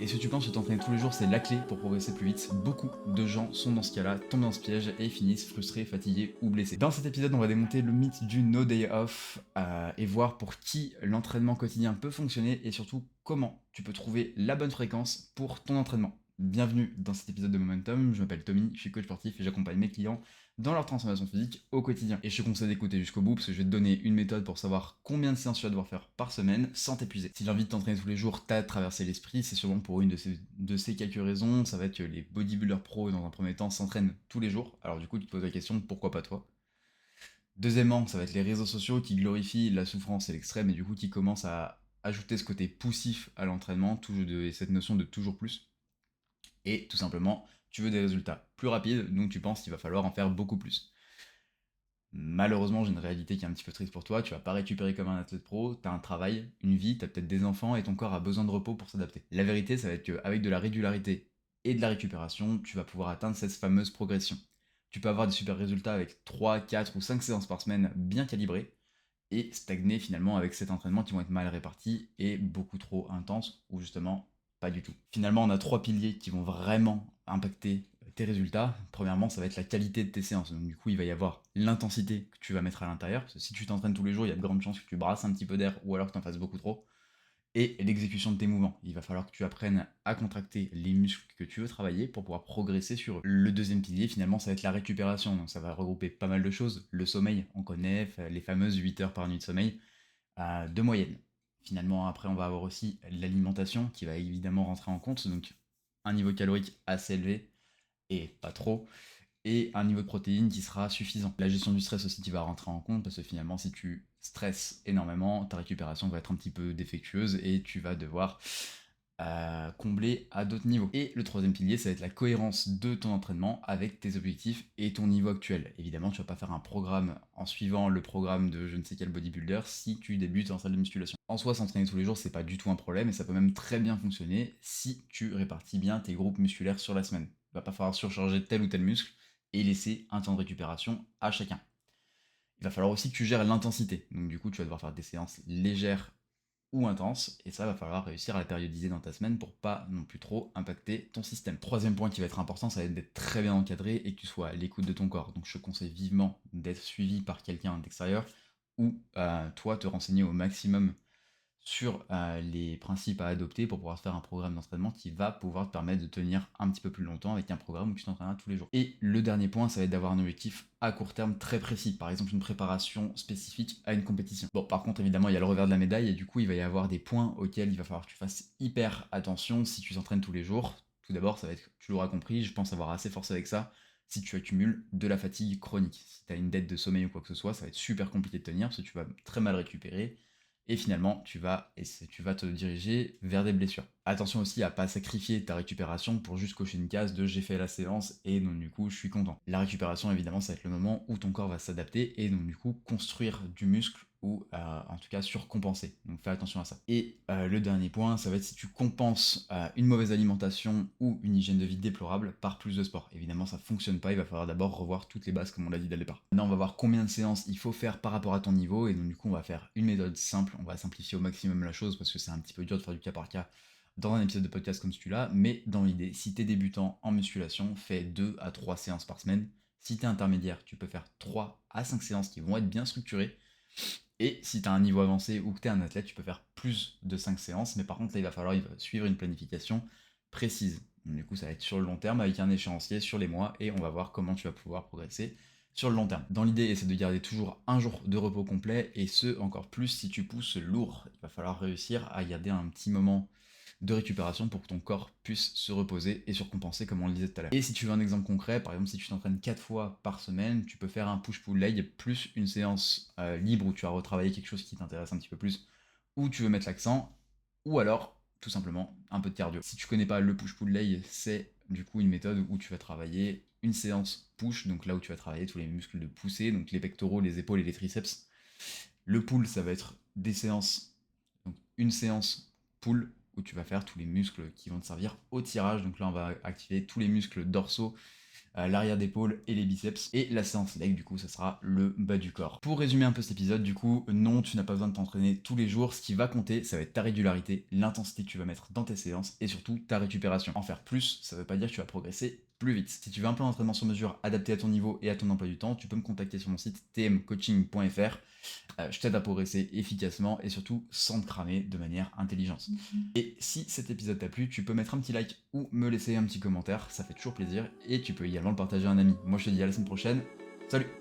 Et si tu penses que t'entraîner tous les jours c'est la clé pour progresser plus vite, beaucoup de gens sont dans ce cas-là, tombent dans ce piège et finissent frustrés, fatigués ou blessés. Dans cet épisode, on va démonter le mythe du no day off et voir pour qui l'entraînement quotidien peut fonctionner et surtout comment tu peux trouver la bonne fréquence pour ton entraînement. Bienvenue dans cet épisode de Momentum, je m'appelle Tommy, je suis coach sportif et j'accompagne mes clients dans leur transformation physique au quotidien. Et je te conseille d'écouter jusqu'au bout parce que je vais te donner une méthode pour savoir combien de séances tu vas devoir faire par semaine sans t'épuiser. Si l'envie de t'entraîner tous les jours t'a traversé l'esprit, c'est sûrement pour une de ces quelques raisons. Ça va être que les bodybuilders pros dans un premier temps s'entraînent tous les jours. Alors du coup tu te poses la question pourquoi pas toi. Deuxièmement, ça va être les réseaux sociaux qui glorifient la souffrance et l'extrême et du coup qui commencent à ajouter ce côté poussif à l'entraînement, cette notion de toujours plus. Et tout simplement, tu veux des résultats plus rapides, donc tu penses qu'il va falloir en faire beaucoup plus. Malheureusement, j'ai une réalité qui est un petit peu triste pour toi, tu vas pas récupérer comme un athlète pro, t'as un travail, une vie, t'as peut-être des enfants et ton corps a besoin de repos pour s'adapter. La vérité, ça va être qu'avec de la régularité et de la récupération, tu vas pouvoir atteindre cette fameuse progression. Tu peux avoir des super résultats avec 3, 4 ou 5 séances par semaine bien calibrées et stagner finalement avec cet entraînement qui vont être mal répartis et beaucoup trop intenses ou justement pas du tout. Finalement, on a trois piliers qui vont vraiment impacter tes résultats. Premièrement, ça va être la qualité de tes séances. Donc du coup, il va y avoir l'intensité que tu vas mettre à l'intérieur. Parce que si tu t'entraînes tous les jours, il y a de grandes chances que tu brasses un petit peu d'air ou alors que tu en fasses beaucoup trop. Et l'exécution de tes mouvements. Il va falloir que tu apprennes à contracter les muscles que tu veux travailler pour pouvoir progresser sur eux. Le deuxième pilier, finalement, ça va être la récupération. Donc ça va regrouper pas mal de choses. Le sommeil, on connaît les fameuses 8 heures par nuit de sommeil de moyenne. Finalement, après, on va avoir aussi l'alimentation qui va évidemment rentrer en compte. Donc un niveau calorique assez élevé et pas trop, et un niveau de protéines qui sera suffisant. La gestion du stress aussi qui va rentrer en compte parce que finalement si tu stresses énormément, ta récupération va être un petit peu défectueuse et tu vas devoir combler à d'autres niveaux. Et le troisième pilier, ça va être la cohérence de ton entraînement avec tes objectifs et ton niveau actuel. Évidemment, tu vas pas faire un programme en suivant le programme de je ne sais quel bodybuilder si tu débutes en salle de musculation. En soi, s'entraîner tous les jours, c'est pas du tout un problème et ça peut même très bien fonctionner si tu répartis bien tes groupes musculaires sur la semaine. Il va pas falloir surcharger tel ou tel muscle et laisser un temps de récupération à chacun. Il va falloir aussi que tu gères l'intensité. Donc du coup, tu vas devoir faire des séances légères ou intenses, et ça va falloir réussir à la périodiser dans ta semaine pour pas non plus trop impacter ton système. Troisième point qui va être important, ça va être d'être très bien encadré et que tu sois à l'écoute de ton corps. Donc je te conseille vivement d'être suivi par quelqu'un d'extérieur ou toi te renseigner au maximum sur les principes à adopter pour pouvoir faire un programme d'entraînement qui va pouvoir te permettre de tenir un petit peu plus longtemps avec un programme où tu t'entraîneras tous les jours. Et le dernier point, ça va être d'avoir un objectif à court terme très précis, par exemple une préparation spécifique à une compétition. Bon, par contre, évidemment, il y a le revers de la médaille et du coup, il va y avoir des points auxquels il va falloir que tu fasses hyper attention si tu t'entraînes tous les jours. Tout d'abord, ça va être, tu l'auras compris, je pense avoir assez forcé avec ça, si tu accumules de la fatigue chronique. Si tu as une dette de sommeil ou quoi que ce soit, ça va être super compliqué de tenir parce que tu vas très mal récupérer et finalement tu vas te diriger vers des blessures. Attention aussi à pas sacrifier ta récupération pour juste cocher une case de j'ai fait la séance et donc du coup je suis content. La récupération évidemment ça va être le moment où ton corps va s'adapter et donc du coup construire du muscle ou en tout cas surcompenser. Donc fais attention à ça. Et le dernier point, ça va être si tu compenses une mauvaise alimentation ou une hygiène de vie déplorable par plus de sport. Évidemment ça fonctionne pas, il va falloir d'abord revoir toutes les bases comme on l'a dit dès le départ. Maintenant on va voir combien de séances il faut faire par rapport à ton niveau et donc du coup on va faire une méthode simple, on va simplifier au maximum la chose parce que c'est un petit peu dur de faire du cas par cas dans un épisode de podcast comme celui-là, mais dans l'idée, si t'es débutant en musculation, fais 2 à 3 séances par semaine. Si t'es intermédiaire, tu peux faire 3 à 5 séances qui vont être bien structurées. Et si tu as un niveau avancé ou que tu es un athlète, tu peux faire plus de 5 séances, mais par contre là il va suivre une planification précise. Donc, du coup ça va être sur le long terme avec un échéancier sur les mois et on va voir comment tu vas pouvoir progresser sur le long terme. Dans l'idée, c'est de garder toujours un jour de repos complet et ce encore plus si tu pousses lourd. Il va falloir réussir à garder un petit moment de récupération pour que ton corps puisse se reposer et surcompenser comme on le disait tout à l'heure. Et si tu veux un exemple concret, par exemple si tu t'entraînes 4 fois par semaine, tu peux faire un push-pull leg plus une séance libre où tu vas retravailler quelque chose qui t'intéresse un petit peu plus, où tu veux mettre l'accent, ou alors tout simplement un peu de cardio. Si tu connais pas le push-pull leg, c'est du coup une méthode où tu vas travailler une séance push, donc là où tu vas travailler tous les muscles de poussée, donc les pectoraux, les épaules et les triceps. Le pull, ça va être des séances, donc une séance pull où tu vas faire tous les muscles qui vont te servir au tirage. Donc là, on va activer tous les muscles dorsaux l'arrière d'épaule et les biceps. Et la séance leg, du coup, ça sera le bas du corps. Pour résumer un peu cet épisode, du coup, non, tu n'as pas besoin de t'entraîner tous les jours. Ce qui va compter, ça va être ta régularité, l'intensité que tu vas mettre dans tes séances et surtout ta récupération. En faire plus, ça veut pas dire que tu vas progresser plus vite. Si tu veux un plan d'entraînement sur mesure adapté à ton niveau et à ton emploi du temps, tu peux me contacter sur mon site tmcoaching.fr. Je t'aide à progresser efficacement et surtout sans te cramer de manière intelligente. Et si cet épisode t'a plu, tu peux mettre un petit like ou me laisser un petit commentaire, ça fait toujours plaisir, et tu peux également le partager à un ami. Moi je te dis à la semaine prochaine, salut!